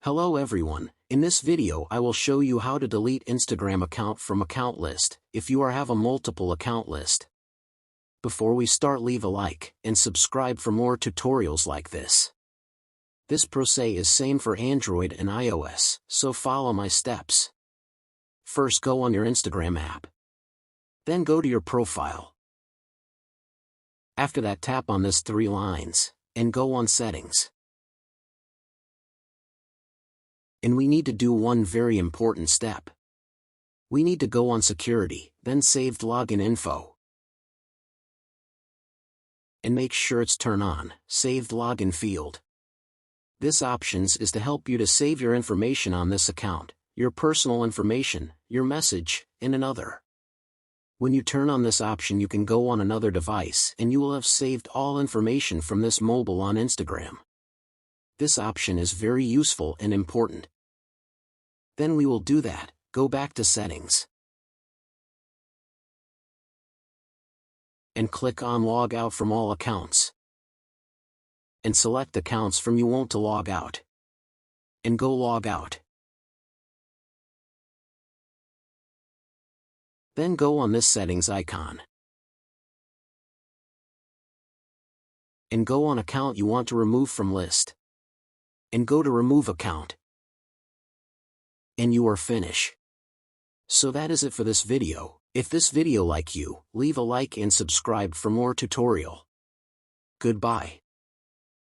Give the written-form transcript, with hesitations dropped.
Hello everyone, in this video I will show you how to delete Instagram account from account list, if you have a multiple account list. Before we start, leave a like, and subscribe for more tutorials like this. This process is same for Android and iOS, so follow my steps. First, go on your Instagram app. Then go to your profile. After that, tap on this 3 lines, and go on settings. And we need to do one very important step. We need to go on security, then saved login info. And make sure it's turn on, saved login field. This options is to help you to save your information on this account, your personal information, your message, and another. When you turn on this option, you can go on another device and you will have saved all information from this mobile on Instagram. This option is very useful and important. Then we will do that, go back to settings. And click on log out from all accounts. And select accounts from you want to log out. And go log out. Then go on this settings icon. And go on account you want to remove from list. And go to remove account. And you are finished. So that is it for this video. If this video like you, leave a like and subscribe for more tutorial. Goodbye.